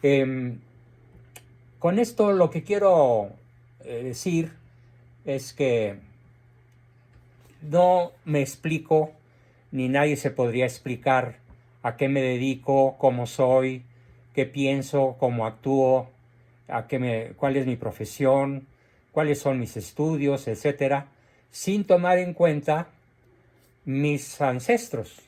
Em, con esto lo que quiero decir es que no me explico, ni nadie se podría explicar a qué me dedico, cómo soy, qué pienso, cómo actúo, cuál es mi profesión, cuáles son mis estudios, etcétera, sin tomar en cuenta mis ancestros,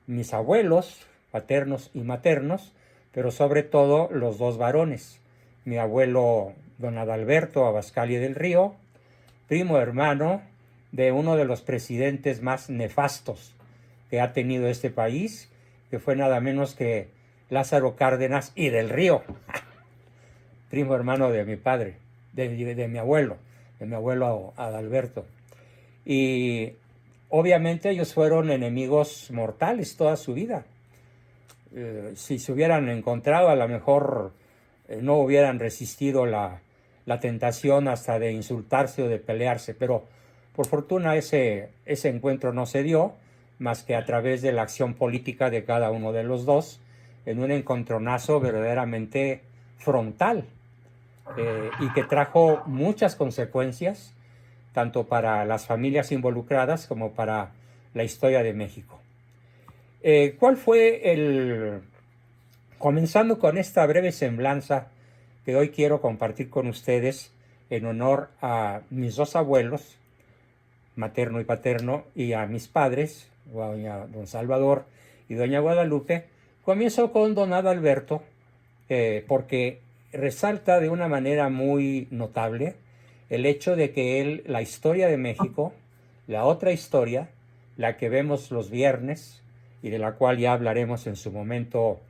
mis abuelos, paternos y maternos, pero sobre todo los dos varones. Mi abuelo don Adalberto Abascal y del Río, primo hermano de uno de los presidentes más nefastos que ha tenido este país, que fue nada menos que Lázaro Cárdenas y del Río, primo hermano de mi padre, de mi abuelo Adalberto. Y obviamente ellos fueron enemigos mortales toda su vida. Si se hubieran encontrado, a lo mejor no hubieran resistido la tentación hasta de insultarse o de pelearse, pero por fortuna ese encuentro no se dio, más que a través de la acción política de cada uno de los dos, en un encontronazo verdaderamente frontal, y que trajo muchas consecuencias, tanto para las familias involucradas como para la historia de México. ¿Cuál fue comenzando con esta breve semblanza que hoy quiero compartir con ustedes en honor a mis dos abuelos, materno y paterno, y a mis padres, don Salvador y doña Guadalupe? Comienzo con don Adalberto, porque resalta de una manera muy notable el hecho de que él, la historia de México, la otra historia, la que vemos los viernes y de la cual ya hablaremos en su momento,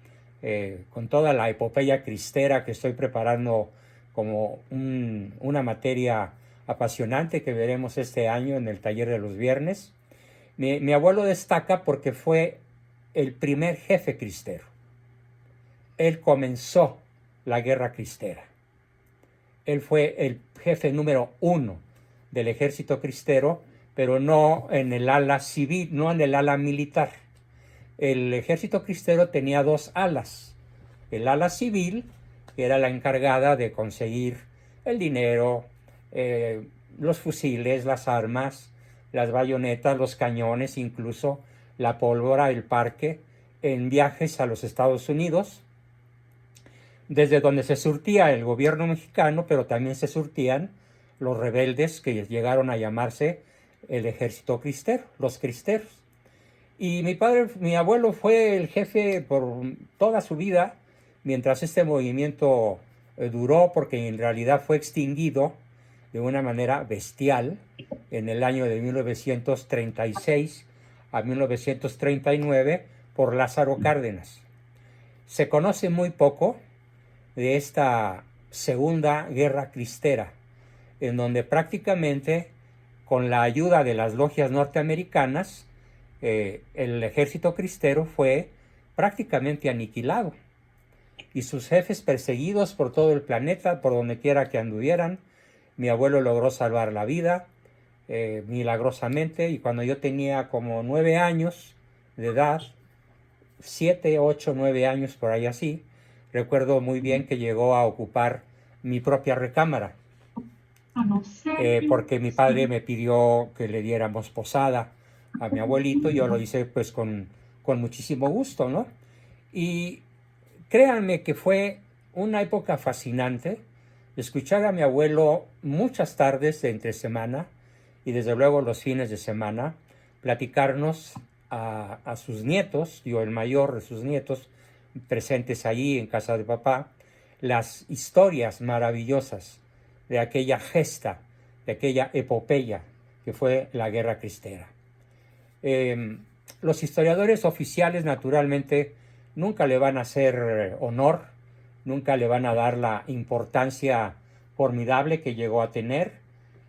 con toda la epopeya cristera que estoy preparando como una materia apasionante que veremos este año en el taller de los viernes. Mi abuelo destaca porque fue el primer jefe cristero. Él comenzó la guerra cristera. Él fue el jefe número 1 del ejército cristero, pero no en el ala civil, no en el ala militar. El ejército cristero tenía dos alas. El ala civil, que era la encargada de conseguir el dinero, los fusiles, las armas, las bayonetas, los cañones, incluso la pólvora, el parque, en viajes a los Estados Unidos, desde donde se surtía el gobierno mexicano, pero también se surtían los rebeldes que llegaron a llamarse el ejército cristero, los cristeros. Y mi abuelo fue el jefe por toda su vida, mientras este movimiento duró, porque en realidad fue extinguido de una manera bestial en el año de 1936 a 1939 por Lázaro Cárdenas. Se conoce muy poco de esta segunda guerra cristera, en donde prácticamente con la ayuda de las logias norteamericanas, el ejército cristero fue prácticamente aniquilado y sus jefes perseguidos por todo el planeta, por donde quiera que anduvieran. Mi abuelo logró salvar la vida milagrosamente, y cuando yo tenía como 9 años de edad, 7, 8, 9 años por ahí así, recuerdo muy bien que llegó a ocupar mi propia recámara, porque mi padre me pidió que le diéramos posada a mi abuelito. Yo lo hice pues con muchísimo gusto, ¿no? Y créanme que fue una época fascinante escuchar a mi abuelo muchas tardes de entre semana y desde luego los fines de semana platicarnos a sus nietos, yo el mayor de sus nietos, presentes allí en casa de papá, las historias maravillosas de aquella gesta, de aquella epopeya que fue la guerra cristera. Los historiadores oficiales naturalmente nunca le van a hacer honor, nunca le van a dar la importancia formidable que llegó a tener,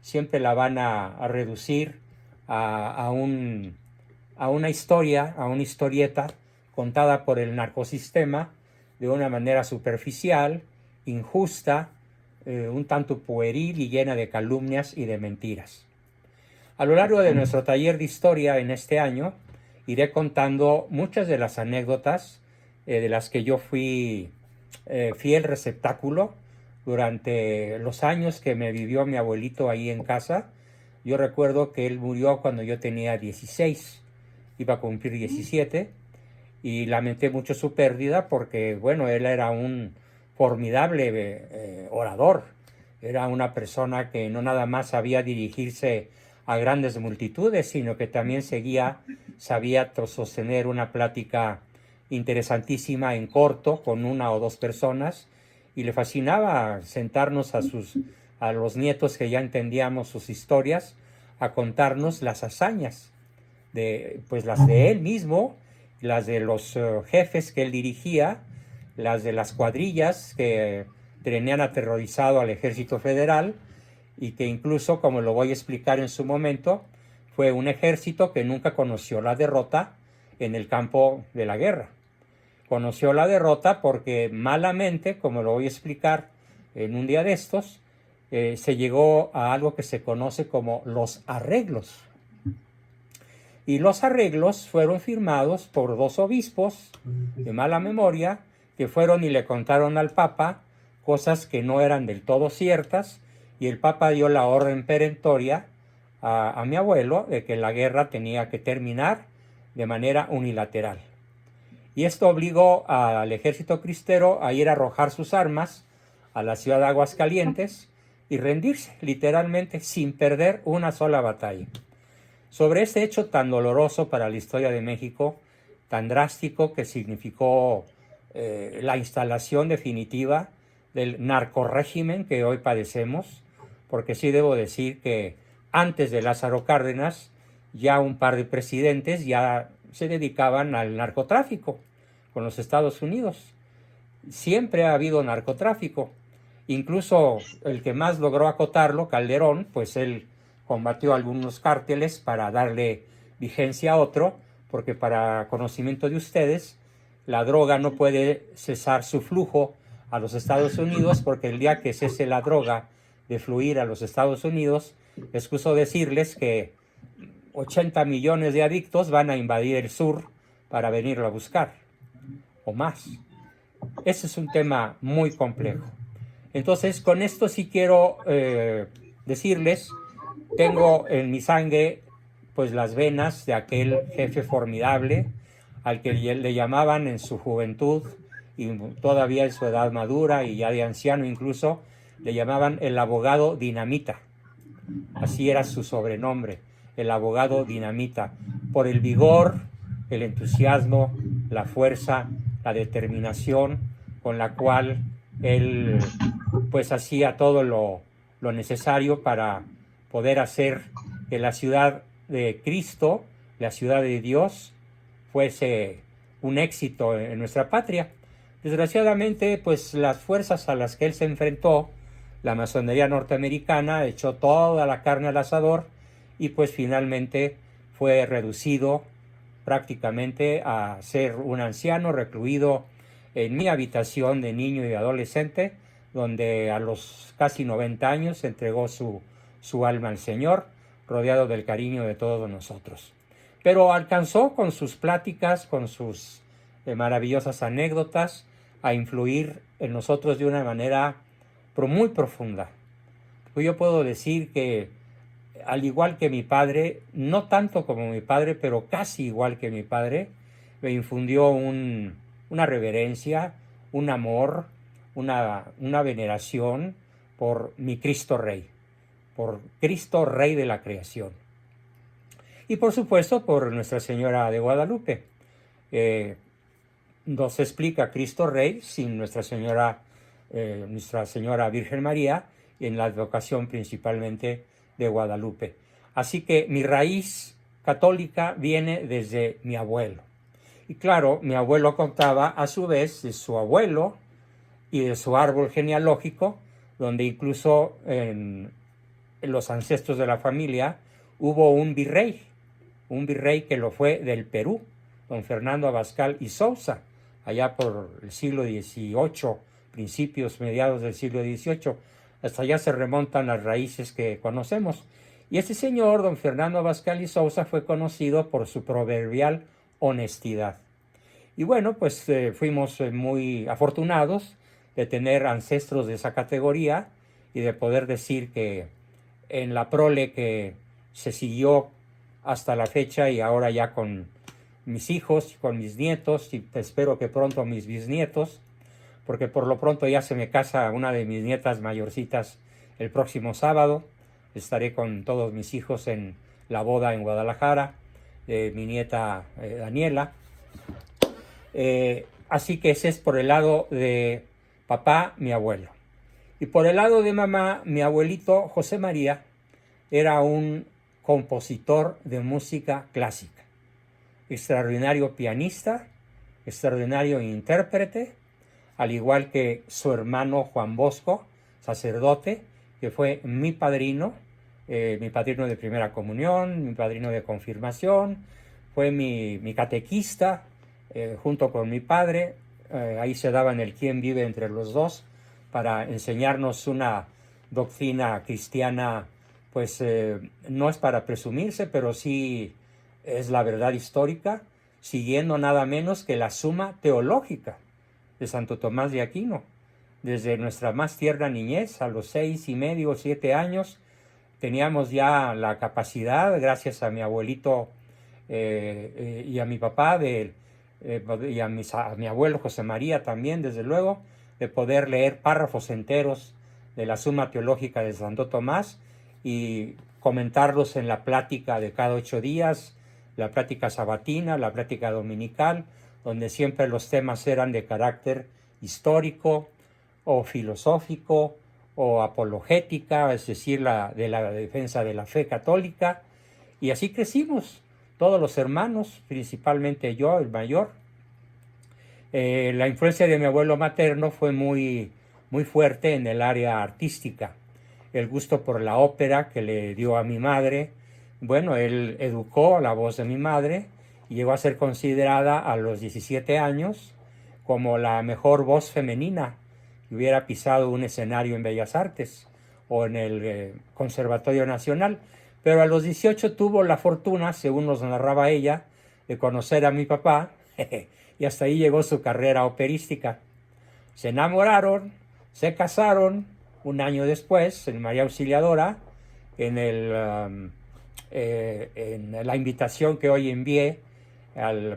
siempre la van a reducir a una historia, a una historieta contada por el narcosistema de una manera superficial, injusta, un tanto pueril y llena de calumnias y de mentiras. A lo largo de nuestro taller de historia en este año, iré contando muchas de las anécdotas de las que yo fui fiel receptáculo durante los años que me vivió mi abuelito ahí en casa. Yo recuerdo que él murió cuando yo tenía 16, iba a cumplir 17, y lamenté mucho su pérdida porque, bueno, él era un formidable orador, era una persona que no nada más sabía dirigirse a grandes multitudes, sino que también sabía sostener una plática interesantísima en corto con una o dos personas, y le fascinaba sentarnos a los nietos que ya entendíamos sus historias, a contarnos las hazañas pues las de él mismo, las de los jefes que él dirigía, las de las cuadrillas que tenían aterrorizado al ejército federal, y que incluso, como lo voy a explicar en su momento, fue un ejército que nunca conoció la derrota en el campo de la guerra. Conoció la derrota porque malamente, como lo voy a explicar en un día de estos, se llegó a algo que se conoce como los arreglos. Y los arreglos fueron firmados por dos obispos de mala memoria, que fueron y le contaron al Papa cosas que no eran del todo ciertas, y el Papa dio la orden perentoria a mi abuelo de que la guerra tenía que terminar de manera unilateral. Y esto obligó al ejército cristero a ir a arrojar sus armas a la ciudad de Aguascalientes y rendirse, literalmente, sin perder una sola batalla. Sobre este hecho tan doloroso para la historia de México, tan drástico, que significó la instalación definitiva del narcorrégimen que hoy padecemos, porque sí debo decir que antes de Lázaro Cárdenas, ya un par de presidentes ya se dedicaban al narcotráfico con los Estados Unidos. Siempre ha habido narcotráfico. Incluso el que más logró acotarlo, Calderón, pues él combatió algunos cárteles para darle vigencia a otro, porque para conocimiento de ustedes, la droga no puede cesar su flujo a los Estados Unidos, porque el día que cese la droga de fluir a los Estados Unidos, excuso decirles que 80 millones de adictos van a invadir el sur para venirlo a buscar, o más. Ese es un tema muy complejo. Entonces, con esto sí quiero decirles, tengo en mi sangre pues las venas de aquel jefe formidable al que le llamaban en su juventud y todavía en su edad madura y ya de anciano incluso, le llamaban el abogado dinamita. Así era su sobrenombre, el abogado dinamita, por el vigor, el entusiasmo, la fuerza, la determinación con la cual él pues hacía todo lo necesario para poder hacer que la ciudad de Cristo, la ciudad de Dios, fuese un éxito en nuestra patria. Desgraciadamente, pues las fuerzas a las que él se enfrentó, la masonería norteamericana, echó toda la carne al asador y pues finalmente fue reducido prácticamente a ser un anciano recluido en mi habitación de niño y adolescente, donde a los casi 90 años entregó su alma al Señor, rodeado del cariño de todos nosotros. Pero alcanzó con sus pláticas, con sus maravillosas anécdotas, a influir en nosotros de una manera muy profunda. Yo puedo decir que, al igual que mi padre, no tanto como mi padre, pero casi igual que mi padre, me infundió una reverencia, un amor, una veneración por mi Cristo Rey, por Cristo Rey de la creación. Y por supuesto por Nuestra Señora de Guadalupe. No se explica Cristo Rey sin Nuestra Señora Virgen María, en la advocación principalmente de Guadalupe. Así que mi raíz católica viene desde mi abuelo. Y claro, mi abuelo contaba a su vez de su abuelo y de su árbol genealógico, donde incluso en los ancestros de la familia hubo un virrey que lo fue del Perú, don Fernando Abascal y Sousa, allá por el siglo XVIII, principios, mediados del siglo XVIII. Hasta allá se remontan las raíces que conocemos. Y este señor, don Fernando Abascal y Sousa, fue conocido por su proverbial honestidad. Y bueno, pues fuimos muy afortunados de tener ancestros de esa categoría y de poder decir que en la prole que se siguió hasta la fecha y ahora ya con mis hijos, con mis nietos y espero que pronto mis bisnietos, porque por lo pronto ya se me casa una de mis nietas mayorcitas el próximo sábado. Estaré con todos mis hijos en la boda en Guadalajara, de mi nieta Daniela. Así que ese es por el lado de papá, mi abuelo. Y por el lado de mamá, mi abuelito José María era un compositor de música clásica, extraordinario pianista, extraordinario intérprete, al igual que su hermano Juan Bosco, sacerdote, que fue mi padrino de primera comunión, mi padrino de confirmación, fue mi catequista, junto con mi padre. Ahí se daban el quién vive entre los dos para enseñarnos una doctrina cristiana, pues no es para presumirse, pero sí es la verdad histórica, siguiendo nada menos que la Suma Teológica de Santo Tomás de Aquino. Desde nuestra más tierna niñez, a los 6 y medio, 7 años, teníamos ya la capacidad, gracias a mi abuelito y a mi papá, y a mi abuelo José María también, desde luego, de poder leer párrafos enteros de la Suma Teológica de Santo Tomás y comentarlos en la plática de cada 8 días, la plática sabatina, la plática dominical, donde siempre los temas eran de carácter histórico o filosófico o apologética, es decir, de la defensa de la fe católica. Y así crecimos, todos los hermanos, principalmente yo, el mayor. La influencia de mi abuelo materno fue muy, muy fuerte en el área artística. El gusto por la ópera que le dio a mi madre. Bueno, él educó a la voz de mi madre y llegó a ser considerada a los 17 años como la mejor voz femenina que hubiera pisado un escenario en Bellas Artes o en el Conservatorio Nacional. Pero a los 18 tuvo la fortuna, según nos narraba ella, de conocer a mi papá y hasta ahí llegó su carrera operística. Se enamoraron, se casaron un año después en María Auxiliadora, en la invitación que hoy envié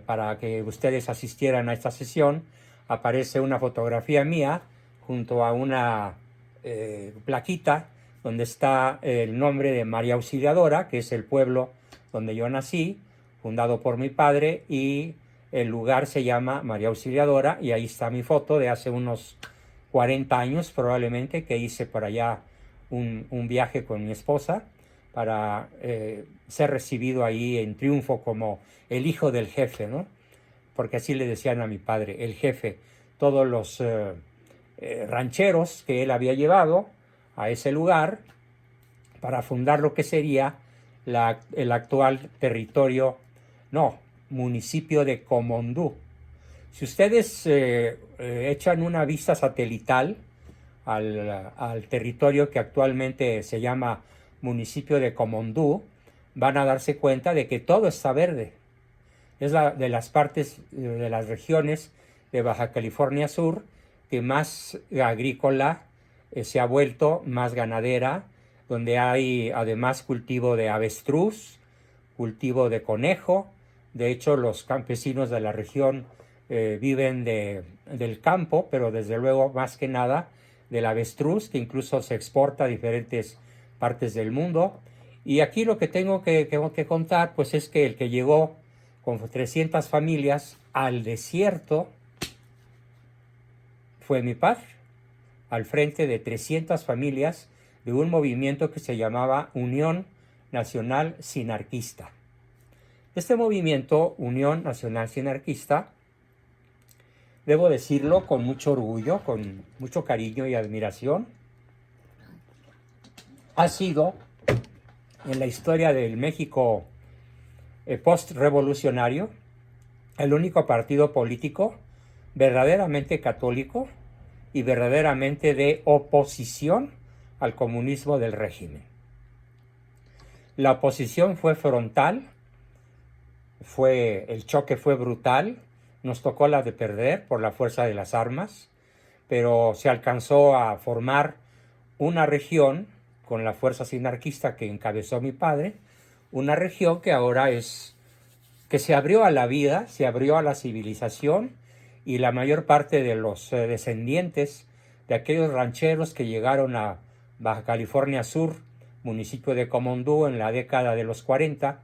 para que ustedes asistieran a esta sesión, aparece una fotografía mía junto a una plaquita donde está el nombre de María Auxiliadora, que es el pueblo donde yo nací, fundado por mi padre, y el lugar se llama María Auxiliadora, y ahí está mi foto de hace unos 40 años probablemente, que hice por allá un viaje con mi esposa para ser recibido ahí en triunfo como el hijo del jefe, ¿no? Porque así le decían a mi padre, el jefe. Todos los rancheros que él había llevado a ese lugar para fundar lo que sería el actual municipio de Comondú. Si ustedes echan una vista satelital al territorio que actualmente se llama municipio de Comondú, van a darse cuenta de que todo está verde. Es de las partes de las regiones de Baja California Sur que más agrícola se ha vuelto, más ganadera, donde hay además cultivo de avestruz, cultivo de conejo. De hecho, los campesinos de la región viven del campo, pero desde luego más que nada del avestruz, que incluso se exporta a diferentes partes del mundo. Y aquí lo que tengo que contar, pues es que el que llegó con 300 familias al desierto fue mi padre, al frente de 300 familias de un movimiento que se llamaba Unión Nacional Sinarquista. Este movimiento, Unión Nacional Sinarquista, debo decirlo con mucho orgullo, con mucho cariño y admiración, ha sido en la historia del México post-revolucionario el único partido político verdaderamente católico y verdaderamente de oposición al comunismo del régimen. La oposición fue frontal, el choque fue brutal, nos tocó la de perder por la fuerza de las armas, pero se alcanzó a formar una región con la fuerza sinarquista que encabezó mi padre, una región que ahora que se abrió a la vida, se abrió a la civilización, y la mayor parte de los descendientes de aquellos rancheros que llegaron a Baja California Sur, municipio de Comondú, en la década de los 40,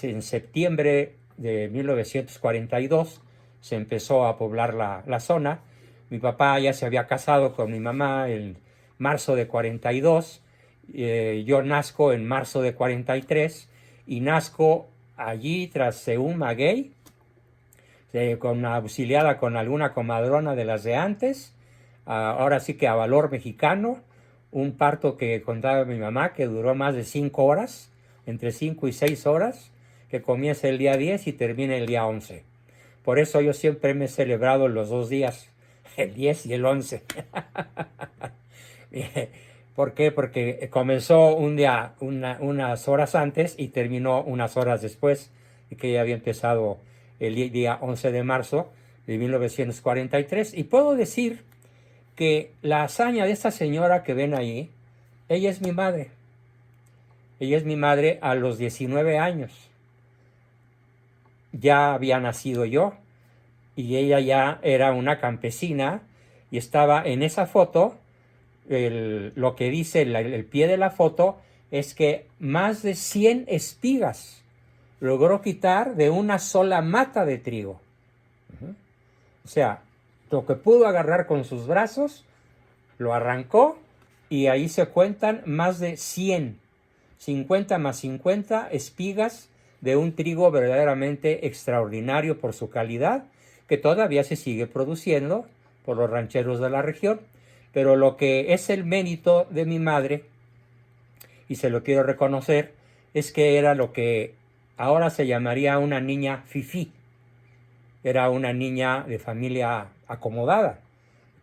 en septiembre de 1942 se empezó a poblar la zona. Mi papá ya se había casado con mi mamá en marzo de 42, yo nazco en marzo de 43 y nazco allí tras Seún Maguey, auxiliada con alguna comadrona de las de antes, ahora sí que a valor mexicano, un parto que contaba mi mamá que duró más de 5 horas, entre 5 y 6 horas, que comienza el día 10 y termina el día 11. Por eso yo siempre me he celebrado los 2 días, el 10 y el 11. ¿Por qué? Porque comenzó un día unas horas antes y terminó unas horas después, y que ya había empezado el día 11 de marzo de 1943. Y puedo decir que la hazaña de esta señora que ven ahí, ella es mi madre. Ella es mi madre a los 19 años. Ya había nacido yo y ella ya era una campesina y estaba en esa foto. Lo que dice el pie de la foto es que más de 100 espigas logró quitar de una sola mata de trigo. O sea, lo que pudo agarrar con sus brazos, lo arrancó, y ahí se cuentan más de 50 más 50 espigas de un trigo verdaderamente extraordinario por su calidad, que todavía se sigue produciendo por los rancheros de la región. Pero lo que es el mérito de mi madre, y se lo quiero reconocer, es que era lo que ahora se llamaría una niña fifí. Era una niña de familia acomodada,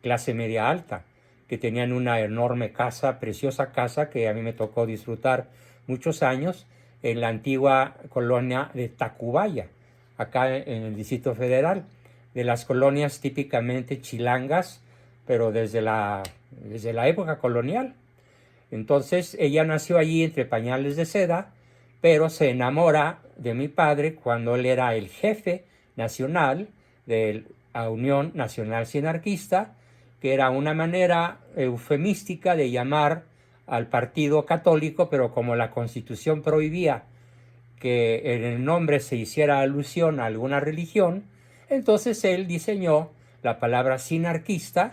clase media alta, que tenían una enorme casa, preciosa casa, que a mí me tocó disfrutar muchos años en la antigua colonia de Tacubaya, acá en el Distrito Federal, de las colonias típicamente chilangas, pero desde la época colonial. Entonces ella nació allí entre pañales de seda, pero se enamora de mi padre cuando él era el jefe nacional de la Unión Nacional Sinarquista, que era una manera eufemística de llamar al partido católico, pero como la Constitución prohibía que en el nombre se hiciera alusión a alguna religión, entonces él diseñó la palabra sinarquista,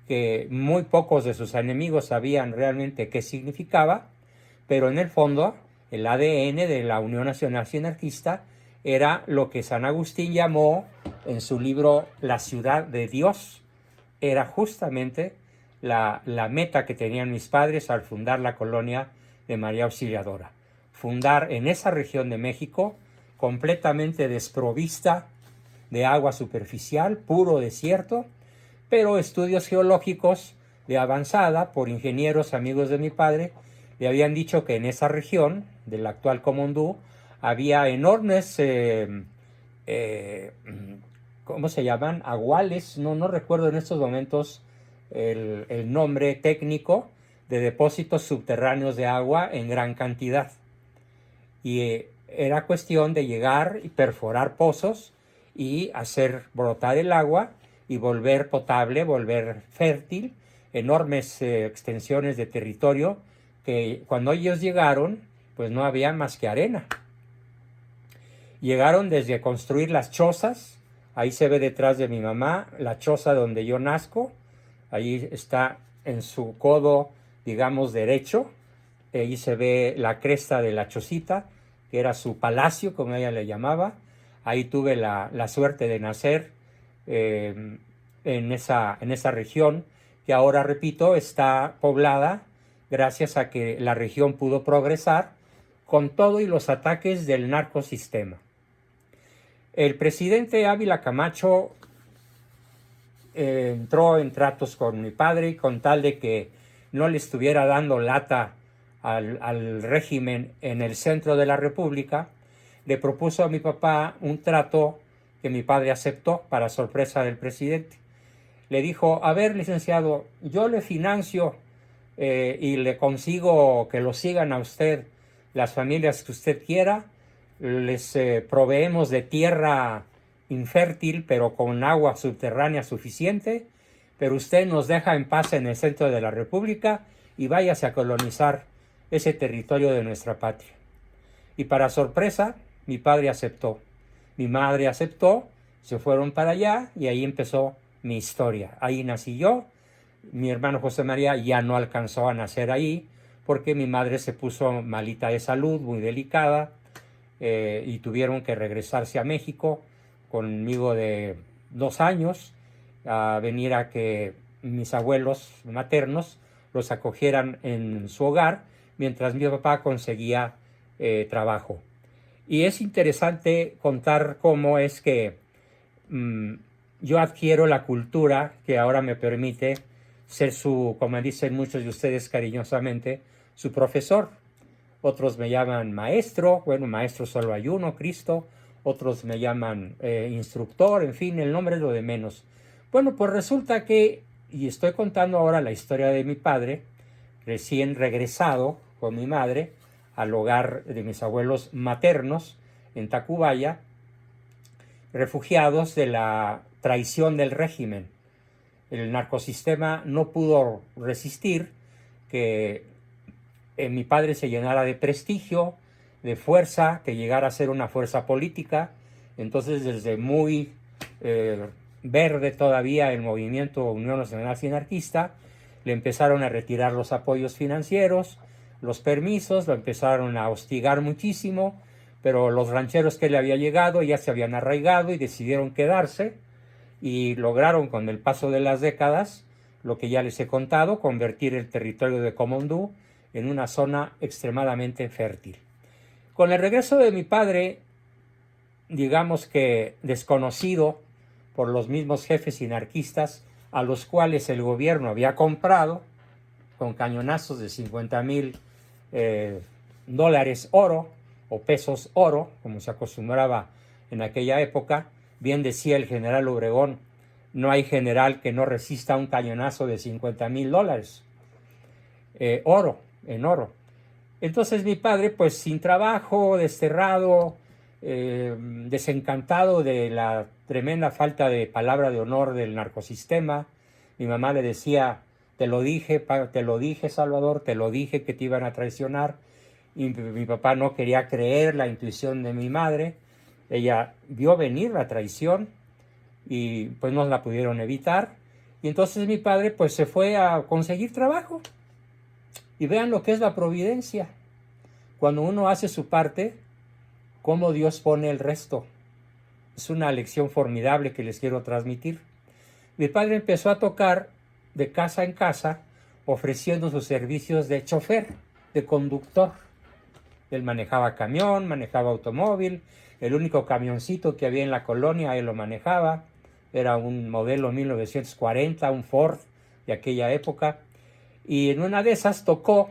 que muy pocos de sus enemigos sabían realmente qué significaba, pero en el fondo el ADN de la Unión Nacional Sinarquista era lo que San Agustín llamó en su libro La Ciudad de Dios. Era justamente la meta que tenían mis padres al fundar la colonia de María Auxiliadora. Fundar en esa región de México, completamente desprovista de agua superficial, puro desierto, pero estudios geológicos de avanzada por ingenieros amigos de mi padre le habían dicho que en esa región del actual Comondú había enormes, ¿cómo se llaman? Aguales, no recuerdo en estos momentos el nombre técnico, de depósitos subterráneos de agua en gran cantidad. Y era cuestión de llegar y perforar pozos y hacer brotar el agua y volver potable, volver fértil, enormes extensiones de territorio que cuando ellos llegaron, pues no había más que arena. Llegaron desde construir las chozas, ahí se ve detrás de mi mamá, la choza donde yo nazco, ahí está en su codo, digamos, derecho, ahí se ve la cresta de la chocita, que era su palacio, como ella le llamaba. Ahí tuve la suerte de nacer en esa región, que ahora, repito, está poblada gracias a que la región pudo progresar con todo y los ataques del narcosistema. El presidente Ávila Camacho entró en tratos con mi padre con tal de que no le estuviera dando lata al régimen en el centro de la República. Le propuso a mi papá un trato que mi padre aceptó, para sorpresa del presidente. le dijo, a ver, licenciado, yo le financio y le consigo que lo sigan a usted las familias que usted quiera, les proveemos de tierra infértil pero con agua subterránea suficiente, pero usted nos deja en paz en el centro de la República y váyase a colonizar ese territorio de nuestra patria. Y para sorpresa, mi padre aceptó, mi madre aceptó, se fueron para allá y ahí empezó mi historia. Ahí nací yo. Mi hermano José María ya no alcanzó a nacer ahí porque mi madre se puso malita de salud, muy delicada, y tuvieron que regresarse a México conmigo de 2 años a venir a que mis abuelos maternos los acogieran en su hogar mientras mi papá conseguía trabajo. Y es interesante contar cómo es que yo adquiero la cultura que ahora me permite ser su, como dicen muchos de ustedes cariñosamente, su profesor. Otros me llaman maestro, bueno, maestro solo hay uno, Cristo. Otros me llaman instructor, en fin, el nombre es lo de menos. Bueno, pues resulta que, y estoy contando ahora la historia de mi padre, recién regresado con mi madre al hogar de mis abuelos maternos en Tacubaya, refugiados de la traición del régimen. El narcosistema no pudo resistir que mi padre se llenara de prestigio, de fuerza, que llegara a ser una fuerza política. Entonces, desde muy verde todavía el movimiento Unión Nacional Anarquista, le empezaron a retirar los apoyos financieros, los permisos, lo empezaron a hostigar muchísimo, pero los rancheros que le había llegado ya se habían arraigado y decidieron quedarse y lograron con el paso de las décadas, lo que ya les he contado, convertir el territorio de Comondú en una zona extremadamente fértil. Con el regreso de mi padre, digamos que desconocido por los mismos jefes anarquistas a los cuales el gobierno había comprado con cañonazos de 50,000 dólares oro o pesos oro, como se acostumbraba en aquella época. Bien decía el general Obregón, no hay general que no resista un cañonazo de 50,000 dólares. Oro, en oro. Entonces mi padre, pues sin trabajo, desterrado, desencantado de la tremenda falta de palabra de honor del narcosistema. Mi mamá le decía, te lo dije Salvador, te lo dije que te iban a traicionar. Y mi papá no quería creer la intuición de mi madre. Ella vio venir la traición y pues no la pudieron evitar. Y entonces mi padre pues se fue a conseguir trabajo. Y vean lo que es la providencia. Cuando uno hace su parte, cómo Dios pone el resto. Es una lección formidable que les quiero transmitir. Mi padre empezó a tocar de casa en casa ofreciendo sus servicios de chofer, de conductor. Él manejaba camión, manejaba automóvil. El único camioncito que había en la colonia, él lo manejaba. Era un modelo 1940, un Ford de aquella época. Y en una de esas tocó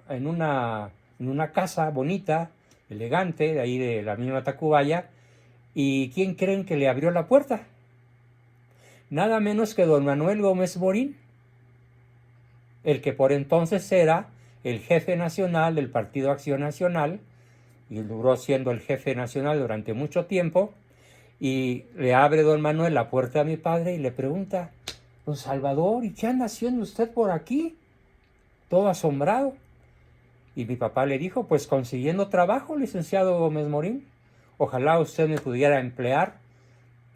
en una casa bonita, elegante, de ahí de la misma Tacubaya. ¿Y quién creen que le abrió la puerta? Nada menos que don Manuel Gómez Morín, el que por entonces era el jefe nacional del Partido Acción Nacional, y duró siendo el jefe nacional durante mucho tiempo. Y le abre don Manuel la puerta a mi padre y le pregunta, don Salvador, ¿y qué anda haciendo usted por aquí? Todo asombrado. Y mi papá le dijo, pues consiguiendo trabajo, licenciado Gómez Morín. Ojalá usted me pudiera emplear.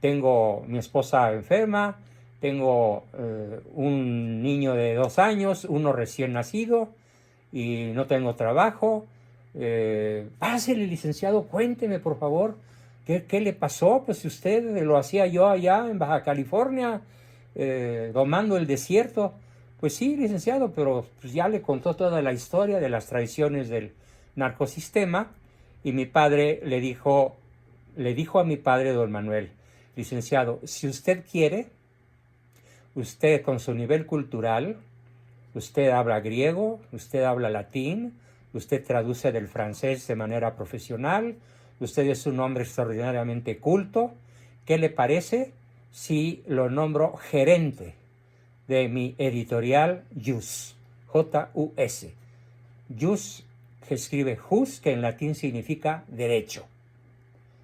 Tengo mi esposa enferma, tengo un niño de 2 años, uno recién nacido y no tengo trabajo. Pásele, licenciado, cuénteme por favor, ¿qué le pasó? Pues si usted lo hacía yo allá en Baja California, domando el desierto. Pues sí, licenciado, pero pues ya le contó toda la historia de las traiciones del narcosistema y mi padre le dijo a mi padre, don Manuel, licenciado, si usted quiere, usted con su nivel cultural, usted habla griego, usted habla latín, usted traduce del francés de manera profesional, usted es un hombre extraordinariamente culto. ¿Qué le parece si lo nombro gerente de mi editorial JUS, J-U-S. JUS, que escribe jus, que en latín significa derecho.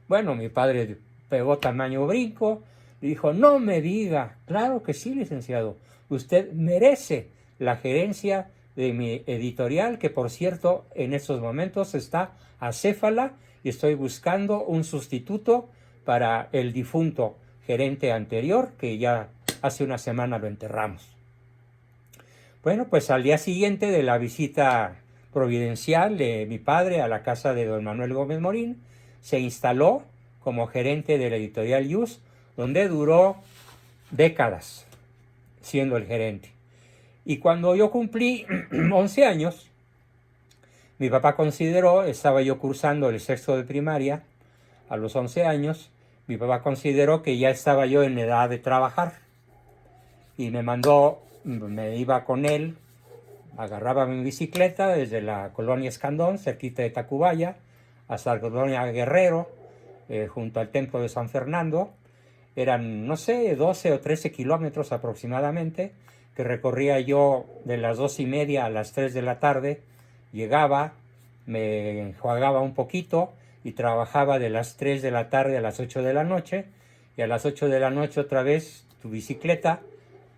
Bueno, mi padre pegó tamaño brinco y dijo, no me diga, claro que sí, licenciado, usted merece la gerencia de mi editorial, que por cierto en estos momentos está acéfala y estoy buscando un sustituto para el difunto gerente anterior, que ya hace una semana lo enterramos. Bueno, pues al día siguiente de la visita providencial de mi padre a la casa de don Manuel Gómez Morín, se instaló como gerente de la editorial JUS, donde duró décadas siendo el gerente. Y cuando yo cumplí 11 años, mi papá consideró, estaba yo cursando el sexto de primaria, a los 11 años, mi papá consideró que ya estaba yo en edad de trabajar y me mandó, me iba con él, agarraba mi bicicleta desde la colonia Escandón, cerquita de Tacubaya, hasta la colonia Guerrero, junto al templo de San Fernando. Eran, no sé, 12 o 13 kilómetros aproximadamente, que recorría yo de las 2:30 a las 3 de la tarde. Llegaba, me enjuagaba un poquito y trabajaba de las 3 de la tarde a las 8 de la noche. Y a las 8 de la noche otra vez tu bicicleta,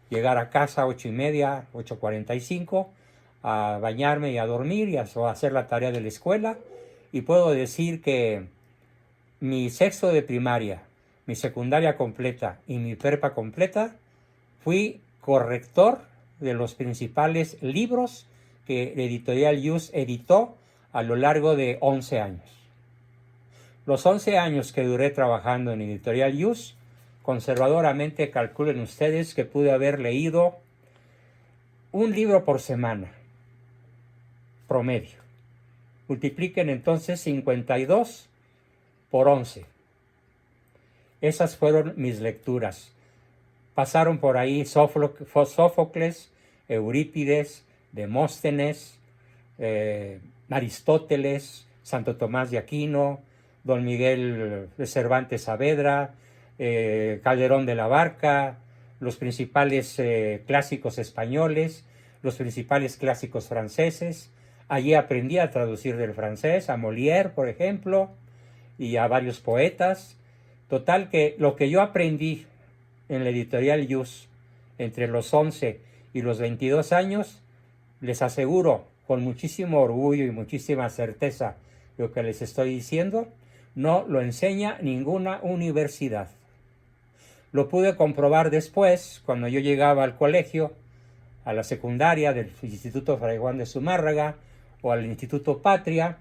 llegar a casa 8:30, 8:45, a bañarme y a dormir y a hacer la tarea de la escuela. Y puedo decir que mi sexto de primaria, mi secundaria completa y mi prepa completa, fui corrector de los principales libros que la editorial JUS editó a lo largo de 11 años. Los 11 años que duré trabajando en editorial JUS, conservadoramente calculen ustedes que pude haber leído un libro por semana, promedio. Multipliquen entonces 52 por 11. Esas fueron mis lecturas. Pasaron por ahí Sófocles, Eurípides, Demóstenes, Aristóteles, Santo Tomás de Aquino, Don Miguel de Cervantes Saavedra, Calderón de la Barca, los principales clásicos españoles, los principales clásicos franceses. Allí aprendí a traducir del francés, a Molière, por ejemplo, y a varios poetas. Total que lo que yo aprendí en la editorial JUS entre los 11 y los 22 años, les aseguro con muchísimo orgullo y muchísima certeza lo que les estoy diciendo, no lo enseña ninguna universidad. Lo pude comprobar después, cuando yo llegaba al colegio, a la secundaria del Instituto Fray Juan de Zumárraga, o al Instituto Patria,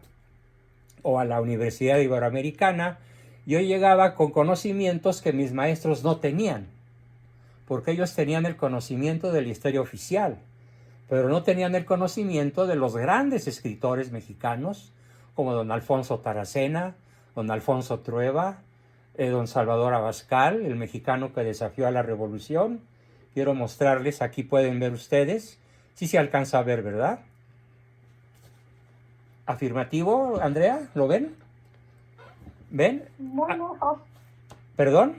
o a la Universidad Iberoamericana. Yo llegaba con conocimientos que mis maestros no tenían, porque ellos tenían el conocimiento de la historia oficial, pero no tenían el conocimiento de los grandes escritores mexicanos, como don Alfonso Taracena, don Alfonso Trueba, don Salvador Abascal, el mexicano que desafió a la revolución. Quiero mostrarles, aquí pueden ver ustedes, sí se alcanza a ver, ¿verdad? Afirmativo, Andrea, ¿lo ven? ¿Ven? Muy lejos. ¿Perdón?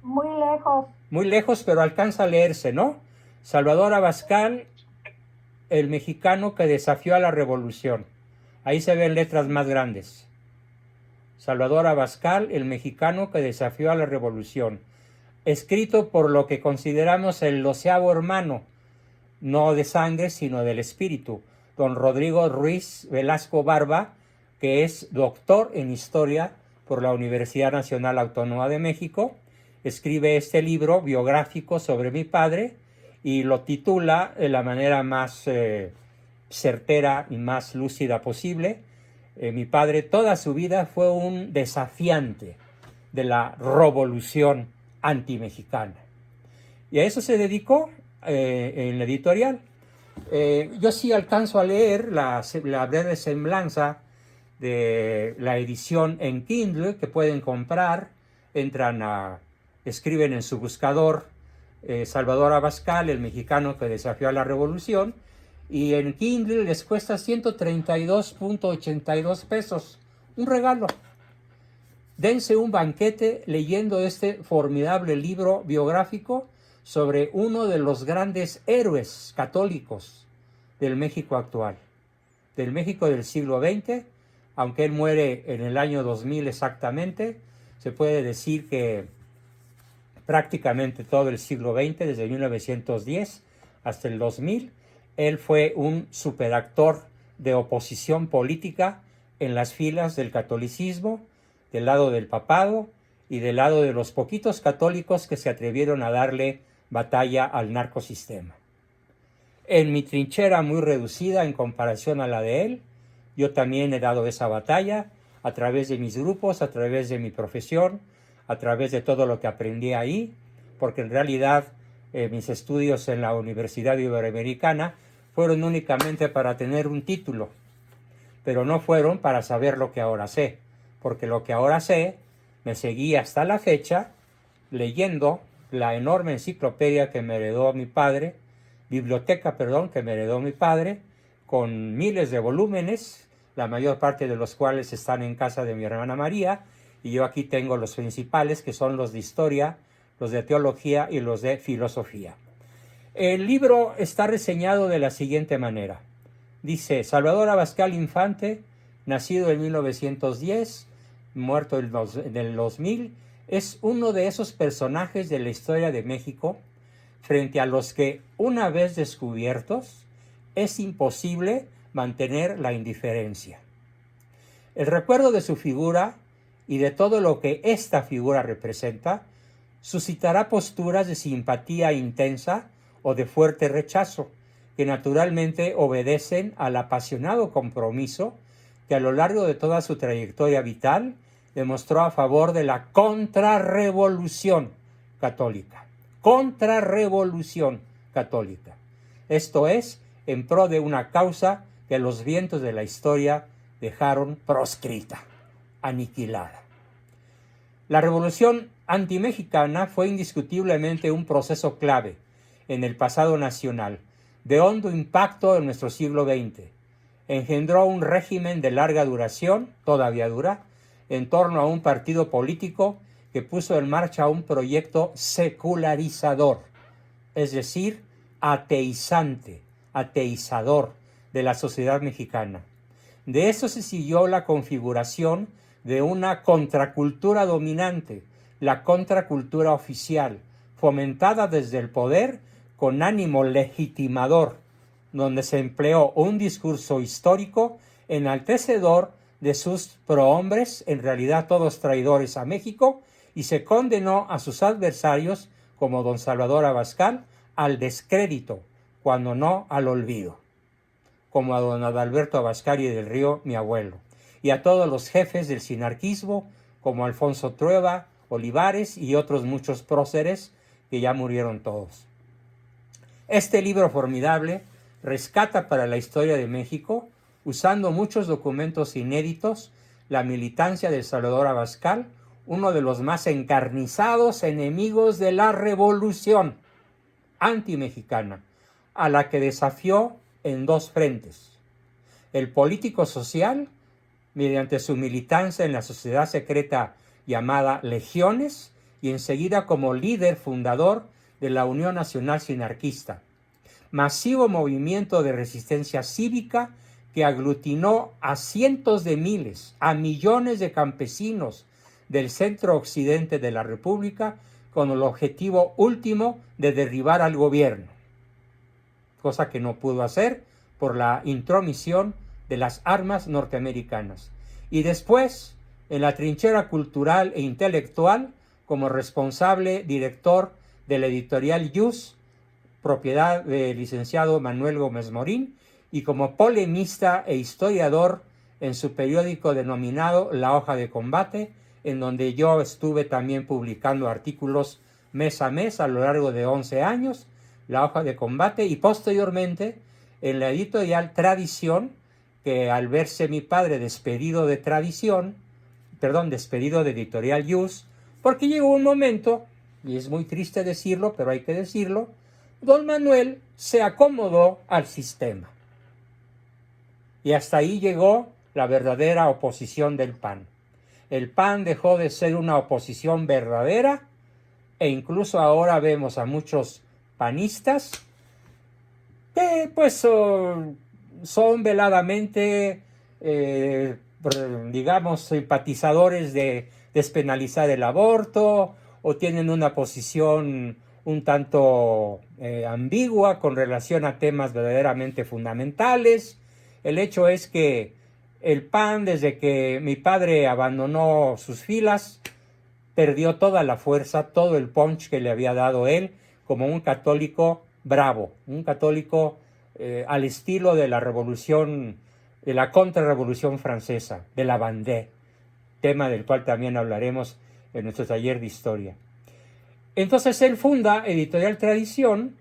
Muy lejos. Muy lejos, pero alcanza a leerse, ¿no? Salvador Abascal, el mexicano que desafió a la revolución. Ahí se ven letras más grandes. Salvador Abascal, el mexicano que desafió a la revolución. Escrito por lo que consideramos el 12º hermano, no de sangre, sino del espíritu, don Rodrigo Ruiz Velasco Barba, que es doctor en historia por la Universidad Nacional Autónoma de México. Escribe este libro biográfico sobre mi padre y lo titula de la manera más certera y más lúcida posible. Mi padre toda su vida fue un desafiante de la revolución antimexicana. Y a eso se dedicó en la editorial. Yo sí alcanzo a leer la breve semblanza de la edición en Kindle que pueden comprar. Escriben en su buscador Salvador Abascal, el mexicano que desafió a la revolución, y en Kindle les cuesta 132.82 pesos. Un regalo. dense un banquete leyendo este formidable libro biográfico sobre uno de los grandes héroes católicos del México actual, del México del siglo XX. Aunque él muere en el año 2000 exactamente, se puede decir que prácticamente todo el siglo XX, desde 1910 hasta el 2000, él fue un superactor de oposición política en las filas del catolicismo, del lado del papado y del lado de los poquitos católicos que se atrevieron a darle batalla al narcosistema. En mi trinchera muy reducida en comparación a la de él, yo también he dado esa batalla a través de mis grupos, a través de mi profesión, a través de todo lo que aprendí ahí, porque en realidad mis estudios en la Universidad Iberoamericana fueron únicamente para tener un título, pero no fueron para saber lo que ahora sé, porque lo que ahora sé me seguí hasta la fecha leyendo la enorme enciclopedia que me heredó mi padre, biblioteca, perdón, que me heredó mi padre, con miles de volúmenes, la mayor parte de los cuales están en casa de mi hermana María, y yo aquí tengo los principales, que son los de historia, los de teología y los de filosofía. El libro está reseñado de la siguiente manera. Dice: Salvador Abascal Infante, nacido en 1910, muerto en el 2000, es uno de esos personajes de la historia de México frente a los que, una vez descubiertos, es imposible mantener la indiferencia. El recuerdo de su figura y de todo lo que esta figura representa suscitará posturas de simpatía intensa o de fuerte rechazo, que naturalmente obedecen al apasionado compromiso que a lo largo de toda su trayectoria vital demostró a favor de la contrarrevolución católica. Contrarrevolución católica. Esto es, en pro de una causa que los vientos de la historia dejaron proscrita, aniquilada. La revolución antimexicana fue indiscutiblemente un proceso clave en el pasado nacional, de hondo impacto en nuestro siglo XX. Engendró un régimen de larga duración, todavía dura, en torno a un partido político que puso en marcha un proyecto secularizador, es decir, ateizante, ateizador de la sociedad mexicana. De eso se siguió la configuración de una contracultura dominante, la contracultura oficial, fomentada desde el poder con ánimo legitimador, donde se empleó un discurso histórico enaltecedor de sus prohombres, en realidad todos traidores a México, y se condenó a sus adversarios, como don Salvador Abascal, al descrédito, cuando no al olvido, como a don Adalberto Abascal y del Río, mi abuelo, y a todos los jefes del sinarquismo, como Alfonso Trueba, Olivares y otros muchos próceres que ya murieron todos. Este libro formidable rescata para la historia de México, usando muchos documentos inéditos, la militancia de Salvador Abascal, uno de los más encarnizados enemigos de la revolución antimexicana, a la que desafió en dos frentes: el político social, mediante su militancia en la sociedad secreta llamada Legiones, y enseguida como líder fundador de la Unión Nacional Sinarquista, masivo movimiento de resistencia cívica que aglutinó a cientos de miles, a millones de campesinos del centro occidente de la República, con el objetivo último de derribar al gobierno, cosa que no pudo hacer por la intromisión de las armas norteamericanas. Y después, en la trinchera cultural e intelectual, como responsable director de la editorial Yus, propiedad del licenciado Manuel Gómez Morín, y como polemista e historiador en su periódico denominado La Hoja de Combate, en donde yo estuve también publicando artículos mes a mes a lo largo de 11 años, La Hoja de Combate, y posteriormente en la editorial Tradición, que al verse mi padre despedido de Editorial Yus, porque llegó un momento, y es muy triste decirlo, pero hay que decirlo, don Manuel se acomodó al sistema. Y hasta ahí llegó la verdadera oposición del PAN. El PAN dejó de ser una oposición verdadera e incluso ahora vemos a muchos panistas que pues son veladamente, digamos, simpatizadores de despenalizar el aborto o tienen una posición un tanto ambigua con relación a temas verdaderamente fundamentales. El hecho es que el PAN, desde que mi padre abandonó sus filas, perdió toda la fuerza, todo el punch que le había dado él como un católico bravo, un católico al estilo de la revolución, de la contrarrevolución francesa, de la Vendée, tema del cual también hablaremos en nuestro taller de historia. Entonces él funda Editorial Tradición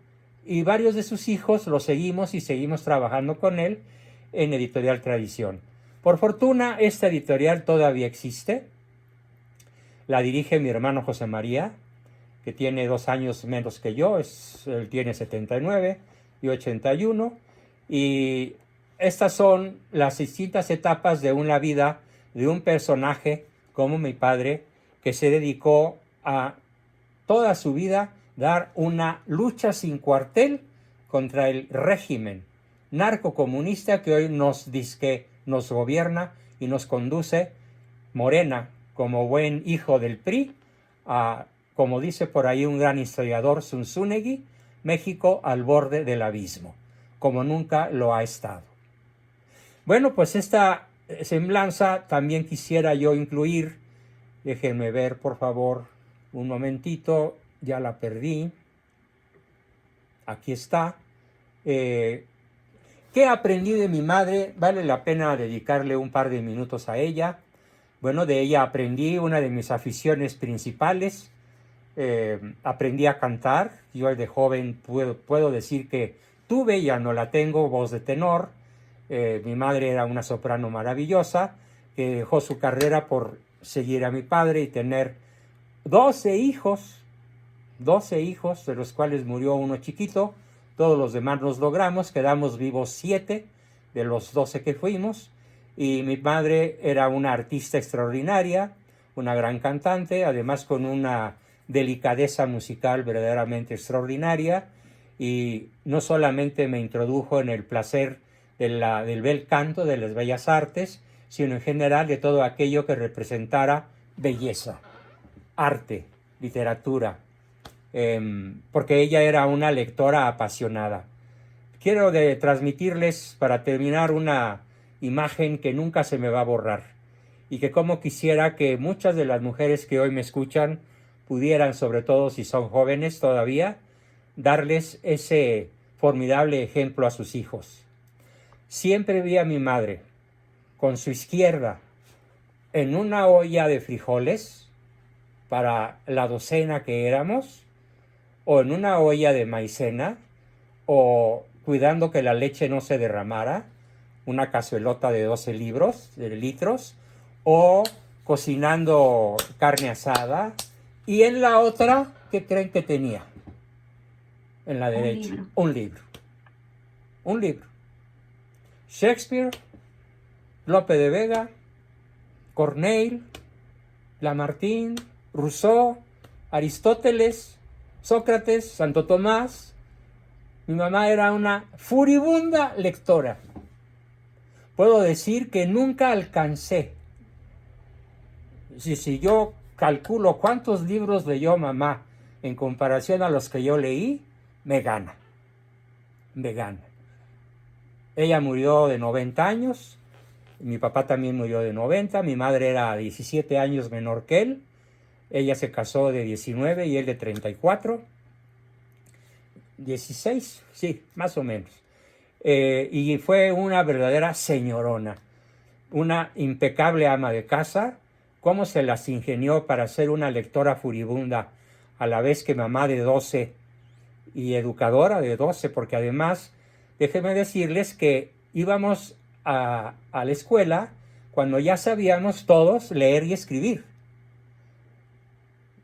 y varios de sus hijos lo seguimos y seguimos trabajando con él en Editorial Tradición. Por fortuna, esta editorial todavía existe. La dirige mi hermano José María, que tiene 2 años menos que yo. Él tiene 79 y 81. Y estas son las distintas etapas de una vida de un personaje como mi padre, que se dedicó a toda su vida dar una lucha sin cuartel contra el régimen narcocomunista que hoy nos gobierna y nos conduce, Morena, como buen hijo del PRI, a, como dice por ahí un gran historiador, Zunzunegui, México al borde del abismo, como nunca lo ha estado. Bueno, pues esta semblanza también quisiera yo incluir, déjenme ver por favor un momentito, ya la perdí, aquí está. ¿Qué aprendí de mi madre? Vale la pena dedicarle un par de minutos a ella. Bueno, de ella aprendí una de mis aficiones principales. Aprendí a cantar. Yo de joven puedo decir que tuve, ya no la tengo, voz de tenor. Mi madre era una soprano maravillosa que dejó su carrera por seguir a mi padre y tener 12 hijos, de los cuales murió uno chiquito. Todos los demás nos logramos, quedamos vivos 7 de los 12 que fuimos. Y mi madre era una artista extraordinaria, una gran cantante, además con una delicadeza musical verdaderamente extraordinaria. Y no solamente me introdujo en el placer del bel canto, de las bellas artes, sino en general de todo aquello que representara belleza, arte, literatura, porque ella era una lectora apasionada. Quiero transmitirles, para terminar, una imagen que nunca se me va a borrar y que como quisiera que muchas de las mujeres que hoy me escuchan pudieran, sobre todo si son jóvenes todavía, darles ese formidable ejemplo a sus hijos. Siempre vi a mi madre con su izquierda en una olla de frijoles para la docena que éramos, o en una olla de maicena, o cuidando que la leche no se derramara, una cazuelota de 12 litros, o cocinando carne asada. Y en la otra, ¿qué creen que tenía? En la derecha, un libro. Shakespeare, Lope de Vega, Corneille, Lamartine, Rousseau, Aristóteles, Sócrates, Santo Tomás. Mi mamá era una furibunda lectora. Puedo decir que nunca alcancé. Si yo calculo cuántos libros leyó mamá en comparación a los que yo leí, me gana. Ella murió de 90 años, mi papá también murió de 90, mi madre era 17 años menor que él, ella se casó de 19 y él de 34, 16, sí, más o menos. Y fue una verdadera señorona, una impecable ama de casa. Cómo se las ingenió para ser una lectora furibunda a la vez que mamá de 12 y educadora de 12, porque además, déjenme decirles que íbamos a la escuela cuando ya sabíamos todos leer y escribir.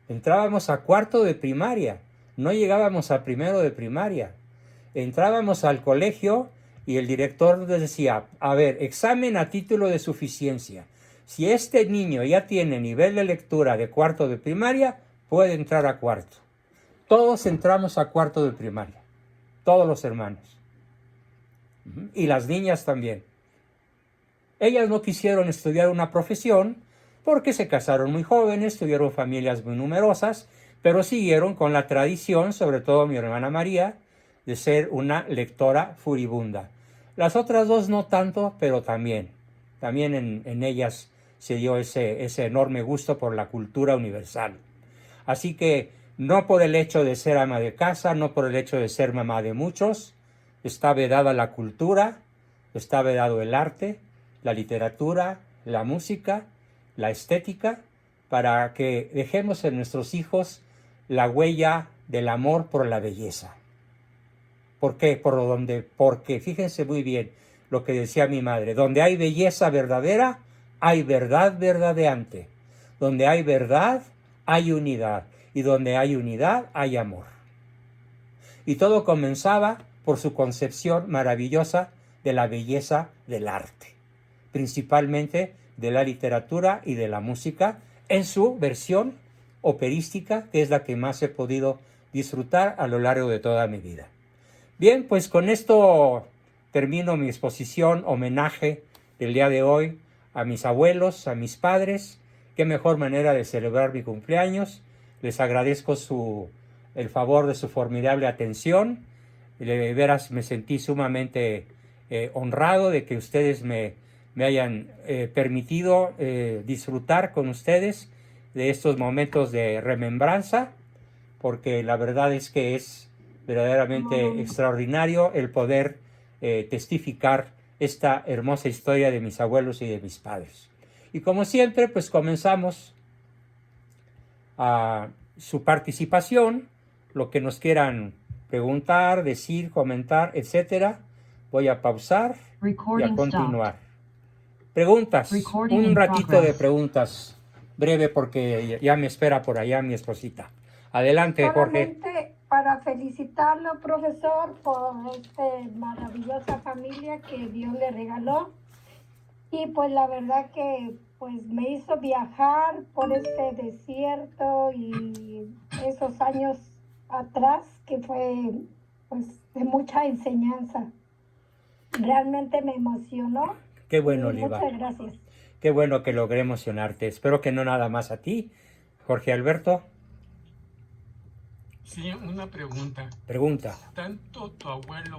Entrábamos a 4º de primaria, no llegábamos a 1º de primaria. Entrábamos al colegio y el director nos decía, a ver, examen a título de suficiencia. Si este niño ya tiene nivel de lectura de cuarto de primaria, puede entrar a cuarto. Todos entramos a cuarto de primaria, todos los hermanos. Y las niñas también. Ellas no quisieron estudiar una profesión porque se casaron muy jóvenes, tuvieron familias muy numerosas, pero siguieron con la tradición, sobre todo mi hermana María, de ser una lectora furibunda. Las otras dos no tanto, pero también en ellas se dio ese enorme gusto por la cultura universal. Así que no por el hecho de ser ama de casa, no por el hecho de ser mamá de muchos, está vedada la cultura, está vedado el arte, la literatura, la música, la estética, para que dejemos en nuestros hijos la huella del amor por la belleza. ¿Por qué? Porque fíjense muy bien lo que decía mi madre, donde hay belleza verdadera, hay verdad verdadeante. Donde hay verdad, hay unidad. Y donde hay unidad, hay amor. Y todo comenzaba por su concepción maravillosa de la belleza del arte, principalmente de la literatura y de la música, en su versión operística, que es la que más he podido disfrutar a lo largo de toda mi vida. Bien, pues con esto termino mi exposición, homenaje del día de hoy a mis abuelos, a mis padres. Qué mejor manera de celebrar mi cumpleaños. Les agradezco el favor de su formidable atención. De veras me sentí sumamente honrado de que ustedes me hayan permitido disfrutar con ustedes de estos momentos de remembranza, porque la verdad es que es verdaderamente extraordinario el poder testificar esta hermosa historia de mis abuelos y de mis padres. Y como siempre, pues comenzamos a su participación, lo que nos quieran preguntar, decir, comentar, etcétera. Voy a pausar y a continuar. Preguntas, un ratito de preguntas, breve porque ya me espera por allá mi esposita. Adelante, Jorge. Solamente para felicitarlo, profesor, por esta maravillosa familia que Dios le regaló. Y pues la verdad que pues me hizo viajar por este desierto y esos años atrás que fue pues de mucha enseñanza. Realmente me emocionó. Qué bueno, y Oliva. muchas gracias. Qué bueno que logré emocionarte. Espero que no nada más a ti. Jorge Alberto. Sí, una pregunta. Pregunta. Tanto tu abuelo